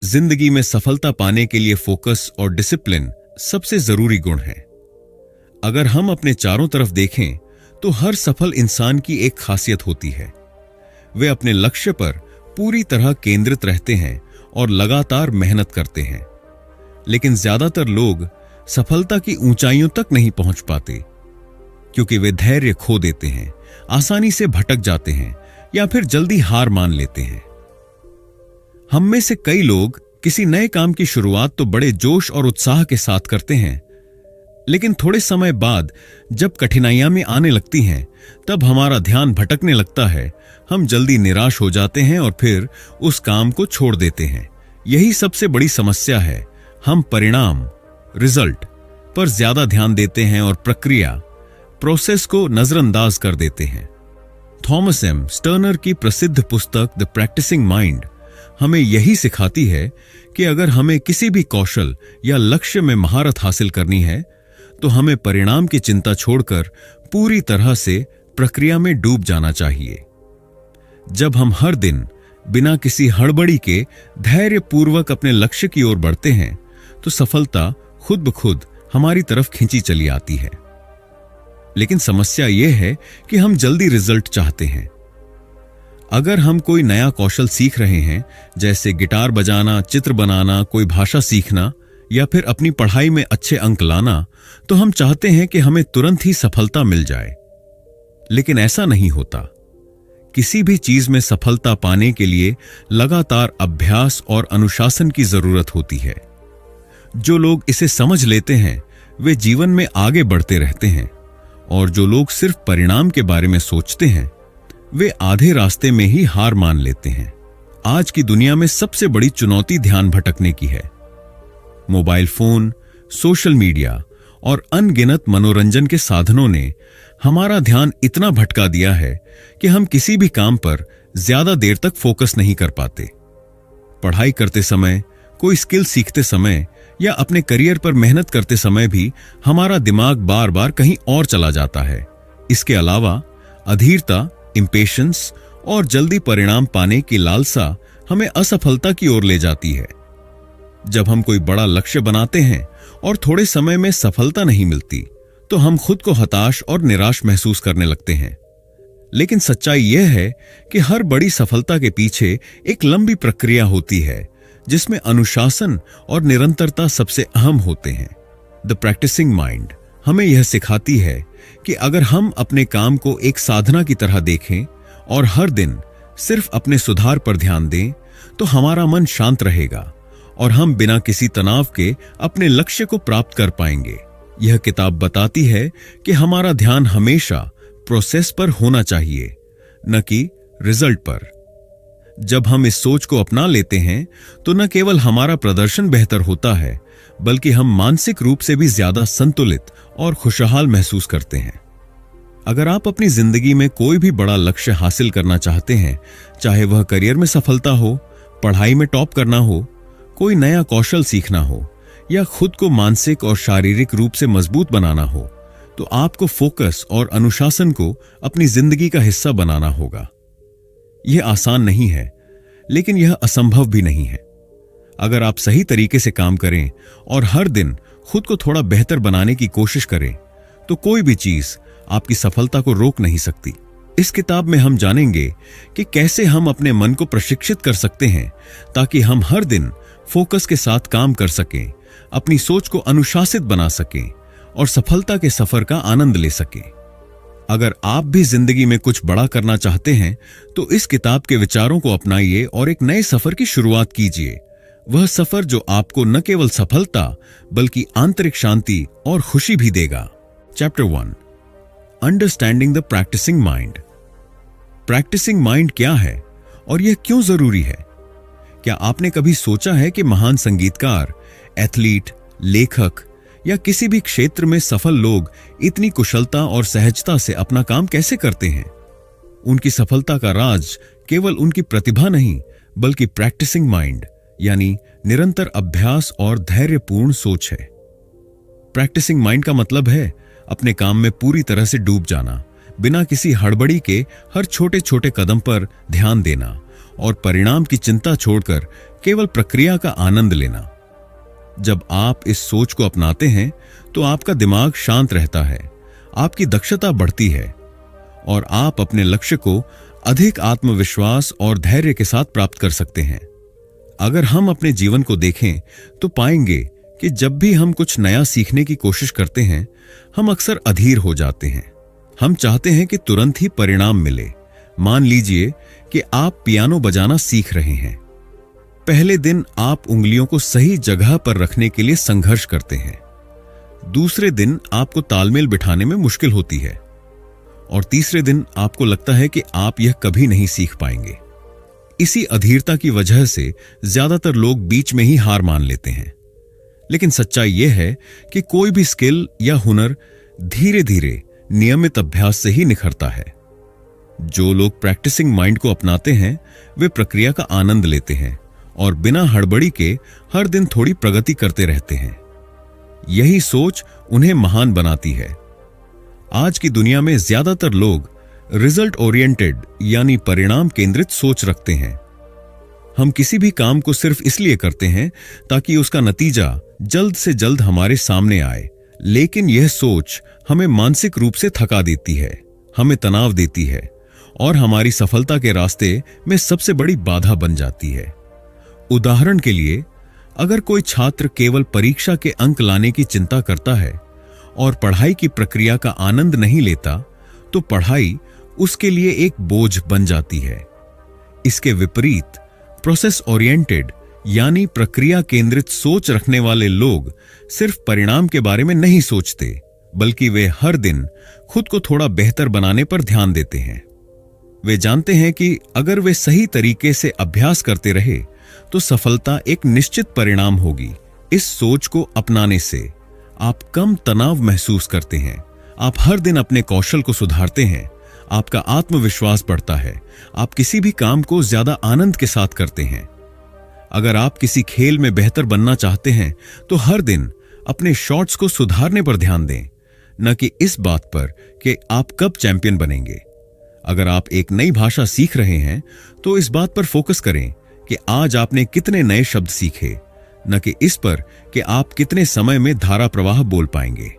जिंदगी में सफलता पाने के लिए फोकस और डिसिप्लिन सबसे जरूरी गुण है। अगर हम अपने चारों तरफ देखें तो हर सफल इंसान की एक खासियत होती है। वे अपने लक्ष्य पर पूरी तरह केंद्रित रहते हैं और लगातार मेहनत करते हैं। लेकिन ज्यादातर लोग सफलता की ऊंचाइयों तक नहीं पहुंच पाते क्योंकि वे धैर्य खो देते हैं, आसानी से भटक जाते हैं या फिर जल्दी हार मान लेते हैं। हम में से कई लोग किसी नए काम की शुरुआत तो बड़े जोश और उत्साह के साथ करते हैं, लेकिन थोड़े समय बाद जब कठिनाइयां में आने लगती हैं तब हमारा ध्यान भटकने लगता है। हम जल्दी निराश हो जाते हैं और फिर उस काम को छोड़ देते हैं। यही सबसे बड़ी समस्या है। हम परिणाम, रिजल्ट पर ज्यादा ध्यान देते हैं और प्रक्रिया, प्रोसेस को नजरअंदाज कर देते हैं। थॉमस एम स्टर्नर की प्रसिद्ध पुस्तक द प्रैक्टिसिंग माइंड हमें यही सिखाती है कि अगर हमें किसी भी कौशल या लक्ष्य में महारत हासिल करनी है तो हमें परिणाम की चिंता छोड़कर पूरी तरह से प्रक्रिया में डूब जाना चाहिए। जब हम हर दिन बिना किसी हड़बड़ी के धैर्यपूर्वक अपने लक्ष्य की ओर बढ़ते हैं तो सफलता खुद ब खुद हमारी तरफ खींची चली आती है। लेकिन समस्या यह है कि हम जल्दी रिजल्ट चाहते हैं। अगर हम कोई नया कौशल सीख रहे हैं, जैसे गिटार बजाना, चित्र बनाना, कोई भाषा सीखना या फिर अपनी पढ़ाई में अच्छे अंक लाना, तो हम चाहते हैं कि हमें तुरंत ही सफलता मिल जाए। लेकिन ऐसा नहीं होता। किसी भी चीज में सफलता पाने के लिए लगातार अभ्यास और अनुशासन की जरूरत होती है। जो लोग इसे समझ लेते हैं वे जीवन में आगे बढ़ते रहते हैं, और जो लोग सिर्फ परिणाम के बारे में सोचते हैं वे आधे रास्ते में ही हार मान लेते हैं। आज की दुनिया में सबसे बड़ी चुनौती ध्यान भटकने की है। मोबाइल फोन, सोशल मीडिया और अनगिनत मनोरंजन के साधनों ने हमारा ध्यान इतना भटका दिया है कि हम किसी भी काम पर ज्यादा देर तक फोकस नहीं कर पाते। पढ़ाई करते समय, कोई स्किल सीखते समय या अपने करियर पर मेहनत करते समय भी हमारा दिमाग बार बार कहीं और चला जाता है। इसके अलावा अधीरता, इंपेशेंस और जल्दी परिणाम पाने की लालसा हमें असफलता की ओर ले जाती है। जब हम कोई बड़ा लक्ष्य बनाते हैं और थोड़े समय में सफलता नहीं मिलती तो हम खुद को हताश और निराश महसूस करने लगते हैं। लेकिन सच्चाई यह है कि हर बड़ी सफलता के पीछे एक लंबी प्रक्रिया होती है जिसमें अनुशासन और निरंतरता सबसे अहम होते हैं। द प्रैक्टिसिंग माइंड हमें यह सिखाती है कि अगर हम अपने काम को एक साधना की तरह देखें और हर दिन सिर्फ अपने सुधार पर ध्यान दें तो हमारा मन शांत रहेगा और हम बिना किसी तनाव के अपने लक्ष्य को प्राप्त कर पाएंगे। यह किताब बताती है कि हमारा ध्यान हमेशा प्रोसेस पर होना चाहिए, न कि रिजल्ट पर। जब हम इस सोच को अपना लेते हैं तो न केवल हमारा प्रदर्शन बेहतर होता है बल्कि हम मानसिक रूप से भी ज्यादा संतुलित और खुशहाल महसूस करते हैं। अगर आप अपनी जिंदगी में कोई भी बड़ा लक्ष्य हासिल करना चाहते हैं, चाहे वह करियर में सफलता हो, पढ़ाई में टॉप करना हो, कोई नया कौशल सीखना हो या खुद को मानसिक और शारीरिक रूप से मजबूत बनाना हो, तो आपको फोकस और अनुशासन को अपनी जिंदगी का हिस्सा बनाना होगा। यह आसान नहीं है, लेकिन यह असंभव भी नहीं है। अगर आप सही तरीके से काम करें और हर दिन खुद को थोड़ा बेहतर बनाने की कोशिश करें, तो कोई भी चीज आपकी सफलता को रोक नहीं सकती। इस किताब में हम जानेंगे कि कैसे हम अपने मन को प्रशिक्षित कर सकते हैं ताकि हम हर दिन फोकस के साथ काम कर सकें, अपनी सोच को अनुशासित बना सकें और सफलता के सफर का आनंद ले सकें। अगर आप भी जिंदगी में कुछ बड़ा करना चाहते हैं तो इस किताब के विचारों को अपनाइए और एक नए सफर की शुरुआत कीजिए। वह सफर जो आपको न केवल सफलता बल्कि आंतरिक शांति और खुशी भी देगा। Chapter 1, understanding the practicing mind. Practicing mind क्या है और यह क्यों जरूरी है? क्या आपने कभी सोचा है कि महान संगीतकार, एथलीट, लेखक या किसी भी क्षेत्र में सफल लोग इतनी कुशलता और सहजता से अपना काम कैसे करते हैं? उनकी सफलता का राज केवल उनकी प्रतिभा नहीं बल्कि प्रैक्टिसिंग माइंड यानी निरंतर अभ्यास और धैर्यपूर्ण सोच है। प्रैक्टिसिंग माइंड का मतलब है अपने काम में पूरी तरह से डूब जाना, बिना किसी हड़बड़ी के हर छोटे छोटे कदम पर ध्यान देना और परिणाम की चिंता छोड़कर केवल प्रक्रिया का आनंद लेना। जब आप इस सोच को अपनाते हैं तो आपका दिमाग शांत रहता है, आपकी दक्षता बढ़ती है और आप अपने लक्ष्य को अधिक आत्मविश्वास और धैर्य के साथ प्राप्त कर सकते हैं। अगर हम अपने जीवन को देखें तो पाएंगे कि जब भी हम कुछ नया सीखने की कोशिश करते हैं, हम अक्सर अधीर हो जाते हैं। हम चाहते हैं कि तुरंत ही परिणाम मिले। मान लीजिए कि आप पियानो बजाना सीख रहे हैं। पहले दिन आप उंगलियों को सही जगह पर रखने के लिए संघर्ष करते हैं। दूसरे दिन आपको तालमेल बिठाने में मुश्किल होती है और तीसरे दिन आपको लगता है कि आप यह कभी नहीं सीख पाएंगे। इसी अधीरता की वजह से ज्यादातर लोग बीच में ही हार मान लेते हैं। लेकिन सच्चाई यह है कि कोई भी स्किल या हुनर धीरे धीरे नियमित अभ्यास से ही निखरता है। जो लोग प्रैक्टिसिंग माइंड को अपनाते हैं वे प्रक्रिया का आनंद लेते हैं और बिना हड़बड़ी के हर दिन थोड़ी प्रगति करते रहते हैं। यही सोच उन्हें महान बनाती है। आज की दुनिया में ज्यादातर लोग रिजल्ट ओरिएंटेड यानी परिणाम केंद्रित सोच रखते हैं। हम किसी भी काम को सिर्फ इसलिए करते हैं ताकि उसका नतीजा जल्द से जल्द हमारे सामने आए, लेकिन यह सोच हमें मानसिक रूप से थका देती है, हमें तनाव देती है और हमारी सफलता के रास्ते में सबसे बड़ी बाधा बन जाती है। उदाहरण के लिए, अगर कोई छात्र केवल परीक्षा के अंक लाने की चिंता करता है और पढ़ाई की प्रक्रिया का आनंद नहीं लेता, तो पढ़ाई उसके लिए एक बोझ बन जाती है। इसके विपरीत प्रोसेस ओरिएंटेड यानी प्रक्रिया केंद्रित सोच रखने वाले लोग सिर्फ परिणाम के बारे में नहीं सोचते, बल्कि वे हर दिन खुद को थोड़ा बेहतर बनाने पर ध्यान देते हैं। वे जानते हैं कि अगर वे सही तरीके से अभ्यास करते रहे तो सफलता एक निश्चित परिणाम होगी। इस सोच को अपनाने से आप कम तनाव महसूस करते हैं, आप हर दिन अपने कौशल को सुधारते हैं, आपका आत्मविश्वास बढ़ता है, आप किसी भी काम को ज्यादा आनंद के साथ करते हैं। अगर आप किसी खेल में बेहतर बनना चाहते हैं तो हर दिन अपने शॉट्स को सुधारने पर ध्यान दें, न कि इस बात पर कि आप कब चैंपियन बनेंगे। अगर आप एक नई भाषा सीख रहे हैं तो इस बात पर फोकस करें कि आज आपने कितने नए शब्द सीखे, न कि इस पर कि आप कितने समय में धारा प्रवाह बोल पाएंगे।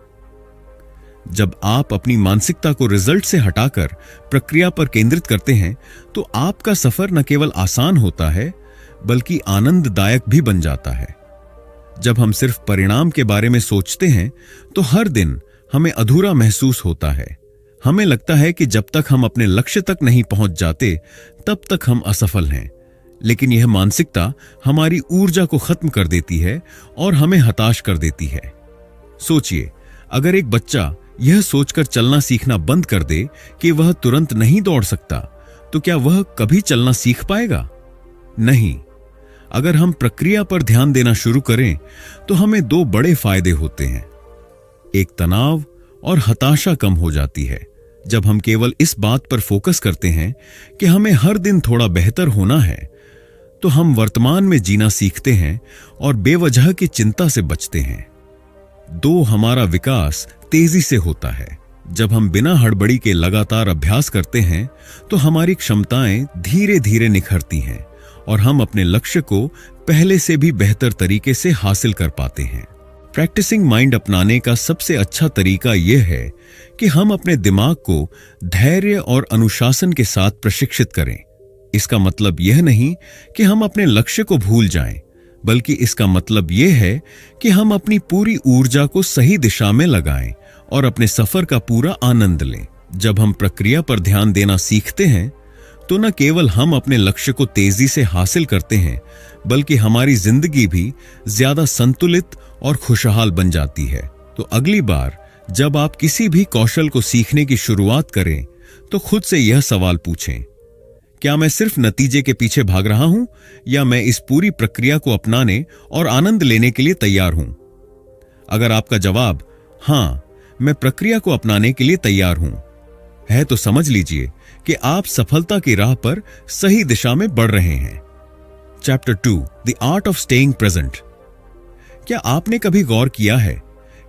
जब आप अपनी मानसिकता को रिजल्ट से हटाकर प्रक्रिया पर केंद्रित करते हैं तो आपका सफर न केवल आसान होता है बल्कि आनंददायक भी बन जाता है। जब हम सिर्फ परिणाम के बारे में सोचते हैं तो हर दिन हमें अधूरा महसूस होता है। हमें लगता है कि जब तक हम अपने लक्ष्य तक नहीं पहुंच जाते तब तक हम असफल हैं। लेकिन यह मानसिकता हमारी ऊर्जा को खत्म कर देती है और हमें हताश कर देती है। सोचिए, अगर एक बच्चा यह सोचकर चलना सीखना बंद कर दे कि वह तुरंत नहीं दौड़ सकता, तो क्या वह कभी चलना सीख पाएगा? नहीं। अगर हम प्रक्रिया पर ध्यान देना शुरू करें तो हमें दो बड़े फायदे होते हैं। एक, तनाव और हताशा कम हो जाती है। जब हम केवल इस बात पर फोकस करते हैं कि हमें हर दिन थोड़ा बेहतर होना है, तो हम वर्तमान में जीना सीखते हैं और बेवजह की चिंता से बचते हैं। दो, हमारा विकास तेजी से होता है। जब हम बिना हड़बड़ी के लगातार अभ्यास करते हैं तो हमारी क्षमताएं धीरे धीरे निखरती हैं और हम अपने लक्ष्य को पहले से भी बेहतर तरीके से हासिल कर पाते हैं। प्रैक्टिसिंग माइंड अपनाने का सबसे अच्छा तरीका यह है कि हम अपने दिमाग को धैर्य और अनुशासन के साथ प्रशिक्षित करें। इसका मतलब यह नहीं कि हम अपने लक्ष्य को भूल जाएं, बल्कि इसका मतलब यह है कि हम अपनी पूरी ऊर्जा को सही दिशा में लगाएं और अपने सफर का पूरा आनंद लें। जब हम प्रक्रिया पर ध्यान देना सीखते हैं तो न केवल हम अपने लक्ष्य को तेजी से हासिल करते हैं, बल्कि हमारी जिंदगी भी ज्यादा संतुलित और खुशहाल बन जाती है। तो अगली बार जब आप किसी भी कौशल को सीखने की शुरुआत करें तो खुद से यह सवाल पूछें, क्या मैं सिर्फ नतीजे के पीछे भाग रहा हूं या मैं इस पूरी प्रक्रिया को अपनाने और आनंद लेने के लिए तैयार हूं? अगर आपका जवाब हां, मैं प्रक्रिया को अपनाने के लिए तैयार हूं है, तो समझ लीजिए कि आप सफलता की राह पर सही दिशा में बढ़ रहे हैं। Chapter 2, the art of staying present. क्या आपने कभी गौर किया है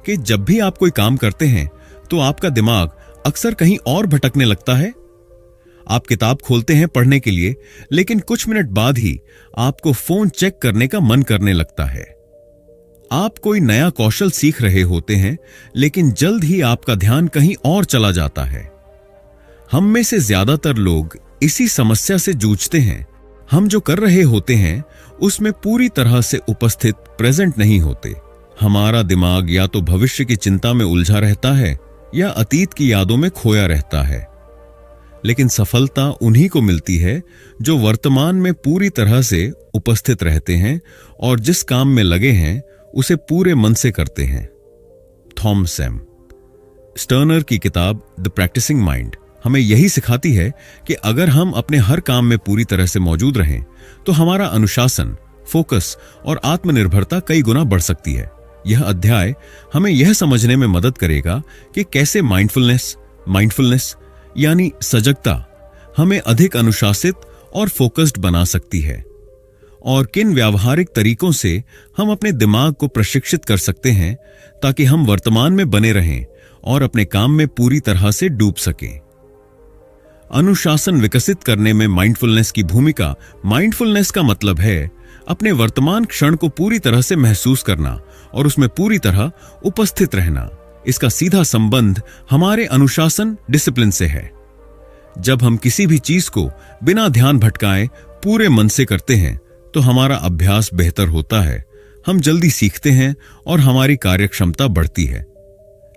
कि जब भी आप कोई काम करते हैं तो आपका दिमाग अक्सर कहीं और भटकने लगता है? आप किताब खोलते हैं पढ़ने के लिए, लेकिन कुछ मिनट बाद ही आपको फोन चेक करने का मन करने लगता है। आप कोई नया कौशल सीख रहे होते हैं, लेकिन जल्द ही आपका ध्यान कहीं और चला जाता है। हम में से ज्यादातर लोग इसी समस्या से जूझते हैं। हम जो कर रहे होते हैं उसमें पूरी तरह से उपस्थित, प्रेजेंट नहीं होते। हमारा दिमाग या तो भविष्य की चिंता में उलझा रहता है या अतीत की यादों में खोया रहता है। लेकिन सफलता उन्हीं को मिलती है जो वर्तमान में पूरी तरह से उपस्थित रहते हैं और जिस काम में लगे हैं उसे पूरे मन से करते हैं। थॉमस एम स्टर्नर की किताब द प्रैक्टिसिंग माइंड हमें यही सिखाती है कि अगर हम अपने हर काम में पूरी तरह से मौजूद रहें तो हमारा अनुशासन, फोकस और आत्मनिर्भरता कई गुना बढ़ सकती है। यह अध्याय हमें यह समझने में मदद करेगा कि कैसे माइंडफुलनेस यानी सजगता हमें अधिक अनुशासित और फोकस्ड बना सकती है, और किन व्यावहारिक तरीकों से हम अपने दिमाग को प्रशिक्षित कर सकते हैं ताकि हम वर्तमान में बने रहें और अपने काम में पूरी तरह से डूब सकें। अनुशासन विकसित करने में माइंडफुलनेस की भूमिका। माइंडफुलनेस का मतलब है अपने वर्तमान क्षण को पूरी तरह से महसूस करना और उसमें पूरी तरह उपस्थित रहना। इसका सीधा संबंध हमारे अनुशासन, डिसिप्लिन से है। जब हम किसी भी चीज को बिना ध्यान भटकाए पूरे मन से करते हैं तो हमारा अभ्यास बेहतर होता है, हम जल्दी सीखते हैं और हमारी कार्यक्षमता बढ़ती है।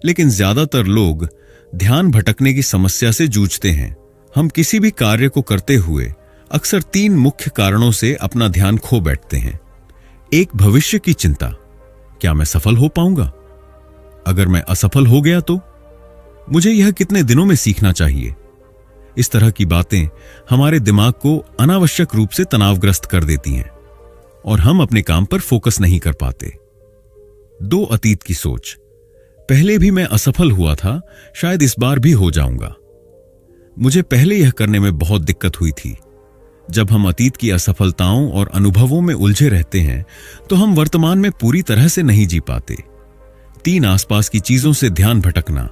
लेकिन ज्यादातर लोग ध्यान भटकने की समस्या से जूझते हैं। हम किसी भी कार्य को करते हुए अक्सर 3 मुख्य कारणों से अपना ध्यान खो बैठते हैं। एक, भविष्य की चिंता। क्या मैं सफल हो पाऊंगा? अगर मैं असफल हो गया तो? मुझे यह कितने दिनों में सीखना चाहिए? इस तरह की बातें हमारे दिमाग को अनावश्यक रूप से तनावग्रस्त कर देती हैं और हम अपने काम पर फोकस नहीं कर पाते। 2, अतीत की सोच। पहले भी मैं असफल हुआ था, शायद इस बार भी हो जाऊंगा। मुझे पहले यह करने में बहुत दिक्कत हुई थी। जब हम अतीत की असफलताओं और अनुभवों में उलझे रहते हैं तो हम वर्तमान में पूरी तरह से नहीं जी पाते। 3, आसपास की चीजों से ध्यान भटकना।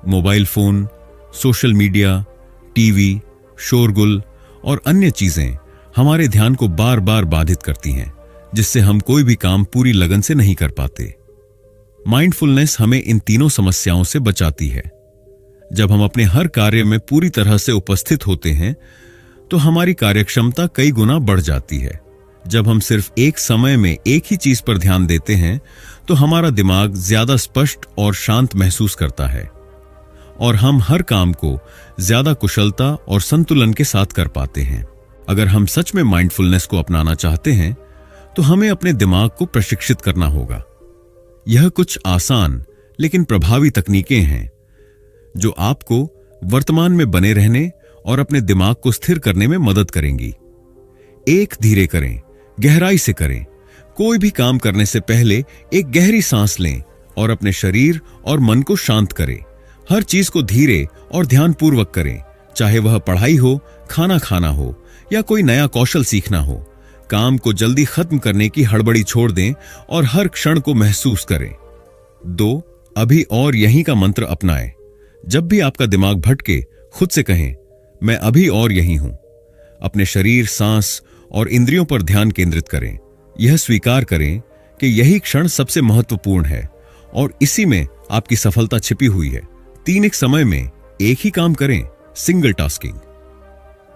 Mobile phone, social media, TV, शोरगुल और अन्य चीजें हमारे ध्यान को बार बार बाधित करती हैं, जिससे हम कोई भी काम पूरी लगन से नहीं कर पाते। माइंडफुलनेस हमें इन तीनों समस्याओं से बचाती है। जब हम अपने हर कार्य में पूरी तरह से उपस्थित होते हैं तो हमारी कार्यक्षमता कई गुना बढ़ जाती है। जब हम सिर्फ एक समय में एक ही चीज पर ध्यान देते हैं तो हमारा दिमाग ज्यादा स्पष्ट और शांत महसूस करता है और हम हर काम को ज्यादा कुशलता और संतुलन के साथ कर पाते हैं। अगर हम सच में माइंडफुलनेस को अपनाना चाहते हैं तो हमें अपने दिमाग को प्रशिक्षित करना होगा। यह कुछ आसान लेकिन प्रभावी तकनीकें हैं जो आपको वर्तमान में बने रहने और अपने दिमाग को स्थिर करने में मदद करेंगी। 1, धीरे करें, गहराई से करें। कोई भी काम करने से पहले एक गहरी सांस लें और अपने शरीर और मन को शांत करें। हर चीज को धीरे और ध्यानपूर्वक करें, चाहे वह पढ़ाई हो, खाना खाना हो या कोई नया कौशल सीखना हो। काम को जल्दी खत्म करने की हड़बड़ी छोड़ दें और हर क्षण को महसूस करें। 2, अभी और यहीं का मंत्र अपनाएं। जब भी आपका दिमाग भटके, खुद से कहें, मैं अभी और यहीं हूं। अपने शरीर, सांस और इंद्रियों पर ध्यान केंद्रित करें। यह स्वीकार करें कि यही क्षण सबसे महत्वपूर्ण है और इसी में आपकी सफलता छिपी हुई है। 3, एक समय में एक ही काम करें, सिंगल टास्किंग।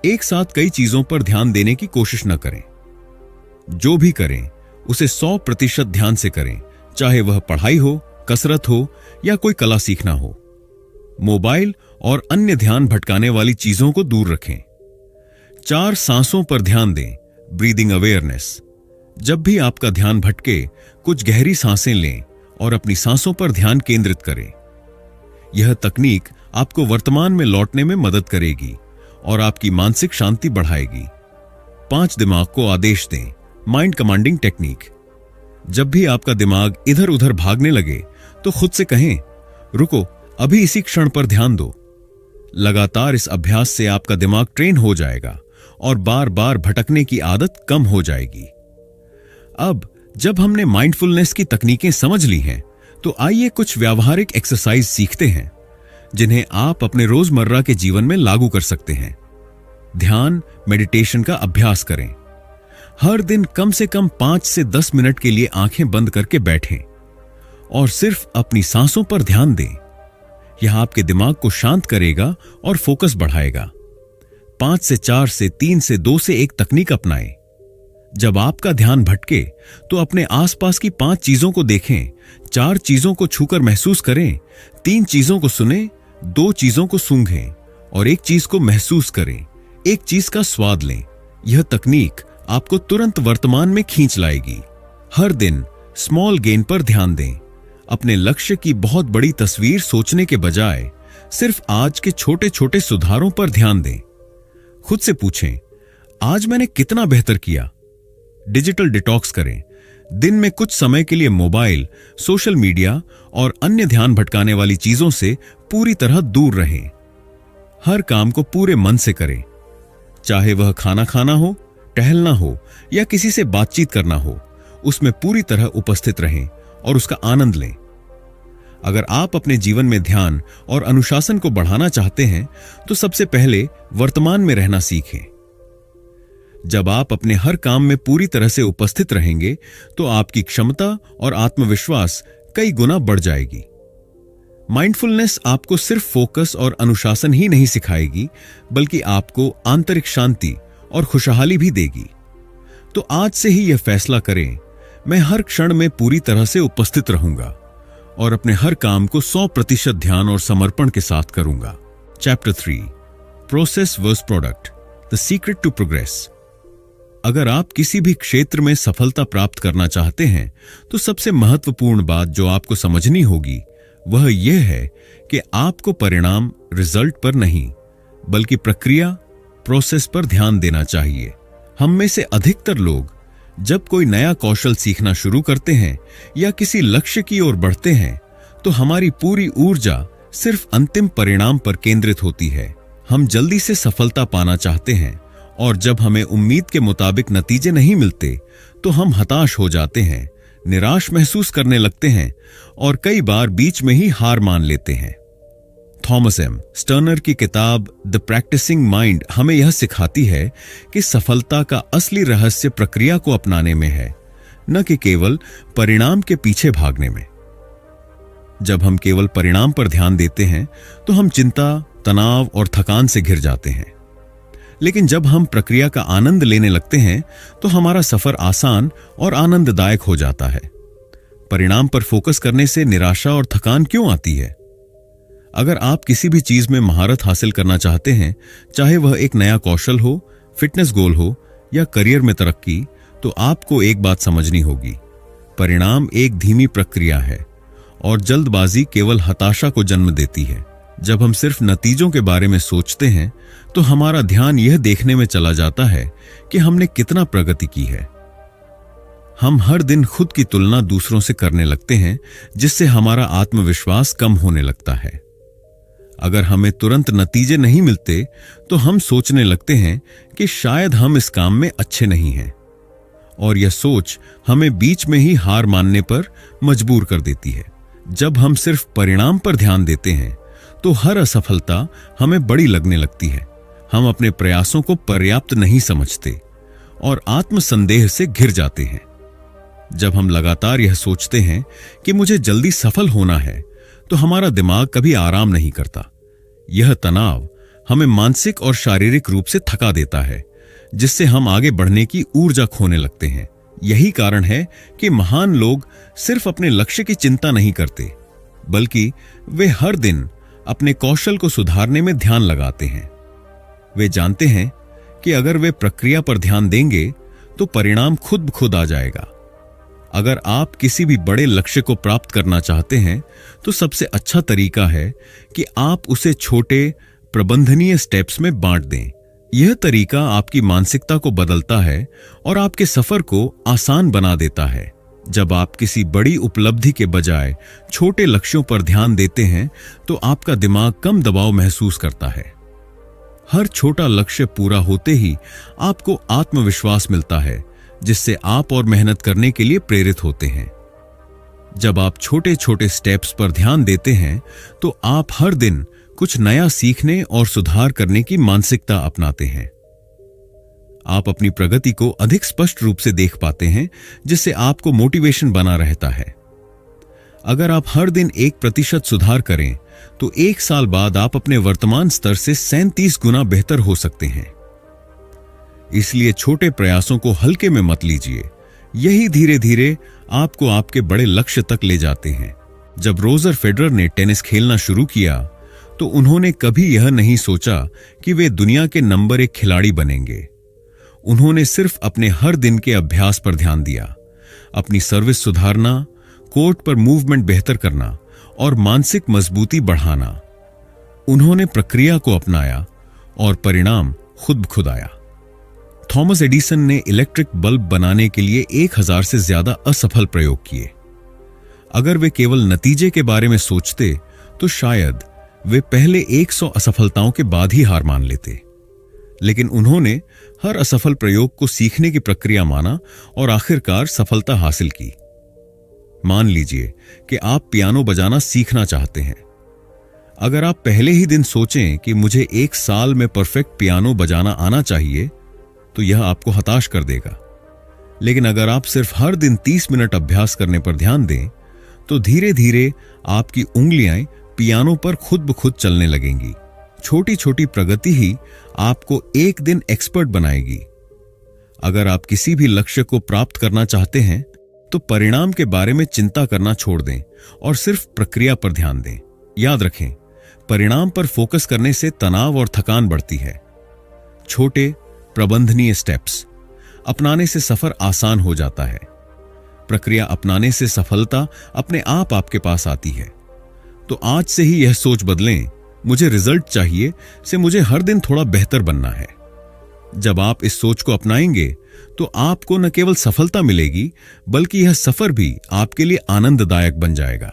एक साथ कई चीजों पर ध्यान देने की कोशिश न करें। जो भी करें उसे 100% ध्यान से करें, चाहे वह पढ़ाई हो, कसरत हो या कोई कला सीखना हो। मोबाइल और अन्य ध्यान भटकाने वाली चीजों को दूर रखें। 4, सांसों पर ध्यान दें, ब्रीदिंग अवेयरनेस। जब भी आपका ध्यान भटके, कुछ गहरी सांसें लें और अपनी सांसों पर ध्यान केंद्रित करें। यह तकनीक आपको वर्तमान में लौटने में मदद करेगी और आपकी मानसिक शांति बढ़ाएगी। 5, दिमाग को आदेश दें, माइंड कमांडिंग टेक्निक। जब भी आपका दिमाग इधर उधर भागने लगे तो खुद से कहें, रुको, अभी इसी क्षण पर ध्यान दो। लगातार इस अभ्यास से आपका दिमाग ट्रेन हो जाएगा और बार बार भटकने की आदत कम हो जाएगी। अब जब हमने माइंडफुलनेस की तकनीकें समझ ली हैं तो आइए कुछ व्यावहारिक एक्सरसाइज सीखते हैं जिन्हें आप अपने रोजमर्रा के जीवन में लागू कर सकते हैं। ध्यान, मेडिटेशन का अभ्यास करें। हर दिन कम से कम 5 से 10 मिनट के लिए आंखें बंद करके बैठें और सिर्फ अपनी सांसों पर ध्यान दें। यह आपके दिमाग को शांत करेगा और फोकस बढ़ाएगा। 5 से 4 से 3 से 2 से 1 तकनीक अपनाएं। जब आपका ध्यान भटके तो अपने आसपास की 5 चीजों को देखें, 4 चीजों को छूकर महसूस करें, 3 चीजों को सुनें, 2 चीजों को सूंघें और 1 चीज को महसूस करें। 1 चीज का स्वाद लें। यह तकनीक आपको तुरंत वर्तमान में खींच लाएगी। हर दिन स्मॉल गेन पर ध्यान दें। अपने लक्ष्य की बहुत बड़ी तस्वीर सोचने के बजाय सिर्फ आज के छोटे छोटे सुधारों पर ध्यान दें। खुद से पूछें, आज मैंने कितना बेहतर किया। डिजिटल डिटॉक्स करें। दिन में कुछ समय के लिए मोबाइल, सोशल मीडिया और अन्य ध्यान भटकाने वाली चीजों से पूरी तरह दूर रहें। हर काम को पूरे मन से करें, चाहे वह खाना खाना हो, टहलना हो या किसी से बातचीत करना हो। उसमें पूरी तरह उपस्थित रहें और उसका आनंद लें। अगर आप अपने जीवन में ध्यान और अनुशासन को बढ़ाना चाहते हैं तो सबसे पहले वर्तमान में रहना सीखें। जब आप अपने हर काम में पूरी तरह से उपस्थित रहेंगे तो आपकी क्षमता और आत्मविश्वास कई गुना बढ़ जाएगी। माइंडफुलनेस आपको सिर्फ फोकस और अनुशासन ही नहीं सिखाएगी, बल्कि आपको आंतरिक शांति और खुशहाली भी देगी। तो आज से ही यह फैसला करें, मैं हर क्षण में पूरी तरह से उपस्थित रहूंगा और अपने हर काम को 100% ध्यान और समर्पण के साथ करूंगा। Chapter 3, process versus product, the secret to progress. अगर आप किसी भी क्षेत्र में सफलता प्राप्त करना चाहते हैं तो सबसे महत्वपूर्ण बात जो आपको समझनी होगी वह यह है कि आपको परिणाम, रिजल्ट पर नहीं, बल्कि प्रक्रिया, प्रोसेस पर ध्यान देना चाहिए। हम में से अधिकतर लोग जब कोई नया कौशल सीखना शुरू करते हैं या किसी लक्ष्य की ओर बढ़ते हैं तो हमारी पूरी ऊर्जा सिर्फ अंतिम परिणाम पर केंद्रित होती है। हम जल्दी से सफलता पाना चाहते हैं और जब हमें उम्मीद के मुताबिक नतीजे नहीं मिलते तो हम हताश हो जाते हैं, निराश महसूस करने लगते हैं और कई बार बीच में ही हार मान लेते हैं। थॉमस एम स्टर्नर की किताब द प्रैक्टिसिंग माइंड हमें यह सिखाती है कि सफलता का असली रहस्य प्रक्रिया को अपनाने में है, न कि केवल परिणाम के पीछे भागने में। जब हम केवल परिणाम पर ध्यान देते हैं तो हम चिंता, तनाव और थकान से घिर जाते हैं। लेकिन जब हम प्रक्रिया का आनंद लेने लगते हैं तो हमारा सफर आसान और आनंददायक हो जाता है। परिणाम पर फोकस करने से निराशा और थकान क्यों आती है? अगर आप किसी भी चीज में महारत हासिल करना चाहते हैं, चाहे वह एक नया कौशल हो, फिटनेस गोल हो या करियर में तरक्की, तो आपको एक बात समझनी होगी, परिणाम एक धीमी प्रक्रिया है और जल्दबाजी केवल हताशा को जन्म देती है। जब हम सिर्फ नतीजों के बारे में सोचते हैं तो हमारा ध्यान यह देखने में चला जाता है कि हमने कितना प्रगति की है। हम हर दिन खुद की तुलना दूसरों से करने लगते हैं, जिससे हमारा आत्मविश्वास कम होने लगता है। अगर हमें तुरंत नतीजे नहीं मिलते तो हम सोचने लगते हैं कि शायद हम इस काम में अच्छे नहीं हैं, और यह सोच हमें बीच में ही हार मानने पर मजबूर कर देती है। जब हम सिर्फ परिणाम पर ध्यान देते हैं तो हर असफलता हमें बड़ी लगने लगती है। हम अपने प्रयासों को पर्याप्त नहीं समझते और आत्मसंदेह से घिर जाते हैं। जब हम लगातार यह सोचते हैं कि मुझे जल्दी सफल होना है तो हमारा दिमाग कभी आराम नहीं करता। यह तनाव हमें मानसिक और शारीरिक रूप से थका देता है, जिससे हम आगे बढ़ने की ऊर्जा खोने लगते हैं। यही कारण है कि महान लोग सिर्फ अपने लक्ष्य की चिंता नहीं करते, बल्कि वे हर दिन अपने कौशल को सुधारने में ध्यान लगाते हैं। वे जानते हैं कि अगर वे प्रक्रिया पर ध्यान देंगे तो परिणाम खुद ब खुद आ जाएगा। अगर आप किसी भी बड़े लक्ष्य को प्राप्त करना चाहते हैं तो सबसे अच्छा तरीका है कि आप उसे छोटे, प्रबंधनीय स्टेप्स में बांट दें। यह तरीका आपकी मानसिकता को बदलता है और आपके सफर को आसान बना देता है। जब आप किसी बड़ी उपलब्धि के बजाय छोटे लक्ष्यों पर ध्यान देते हैं तो आपका दिमाग कम दबाव महसूस करता है। हर छोटा लक्ष्य पूरा होते ही आपको आत्मविश्वास मिलता है, जिससे आप और मेहनत करने के लिए प्रेरित होते हैं। जब आप छोटे छोटे स्टेप्स पर ध्यान देते हैं तो आप हर दिन कुछ नया सीखने और सुधार करने की मानसिकता अपनाते हैं। आप अपनी प्रगति को अधिक स्पष्ट रूप से देख पाते हैं, जिससे आपको मोटिवेशन बना रहता है। अगर आप हर दिन 1% सुधार करें तो 1 साल बाद आप अपने वर्तमान स्तर से 37 गुना बेहतर हो सकते हैं। इसलिए छोटे प्रयासों को हल्के में मत लीजिए, यही धीरे धीरे आपको आपके बड़े लक्ष्य तक ले जाते हैं। जब रोजर फेडरर ने टेनिस खेलना शुरू किया तो उन्होंने कभी यह नहीं सोचा कि वे दुनिया के नंबर 1 खिलाड़ी बनेंगे। उन्होंने सिर्फ अपने हर दिन के अभ्यास पर ध्यान दिया, अपनी सर्विस सुधारना, कोर्ट पर मूवमेंट बेहतर करना और मानसिक मजबूती बढ़ाना। उन्होंने प्रक्रिया को अपनाया और परिणाम खुद ब खुद आया। थॉमस एडिसन ने इलेक्ट्रिक बल्ब बनाने के लिए 1000 से ज्यादा असफल प्रयोग किए। अगर वे केवल नतीजे के बारे में सोचते तो शायद वे पहले 100 असफलताओं के बाद ही हार मान लेते। लेकिन उन्होंने हर असफल प्रयोग को सीखने की प्रक्रिया माना और आखिरकार सफलता हासिल की। मान लीजिए कि आप पियानो बजाना सीखना चाहते हैं। अगर आप पहले ही दिन सोचें कि मुझे 1 साल में परफेक्ट पियानो बजाना आना चाहिए, तो यह आपको हताश कर देगा। लेकिन अगर आप सिर्फ हर दिन 30 मिनट अभ्यास करने पर ध्यान दें, तो धीरे धीरे आपकी उंगलियां पियानो पर खुद ब खुद चलने लगेंगी। छोटी छोटी प्रगति ही आपको एक दिन एक्सपर्ट बनाएगी। अगर आप किसी भी लक्ष्य को प्राप्त करना चाहते हैं तो परिणाम के बारे में चिंता करना छोड़ दें और सिर्फ प्रक्रिया पर ध्यान दें। याद रखें, परिणाम पर फोकस करने से तनाव और थकान बढ़ती है। छोटे प्रबंधनीय स्टेप्स अपनाने से सफर आसान हो जाता है। प्रक्रिया अपनाने से सफलता अपने आप आपके पास आती है। तो आज से ही यह सोच बदलें, मुझे रिजल्ट चाहिए से मुझे हर दिन थोड़ा बेहतर बनना है। जब आप इस सोच को अपनाएंगे तो आपको न केवल सफलता मिलेगी, बल्कि यह सफर भी आपके लिए आनंददायक बन जाएगा।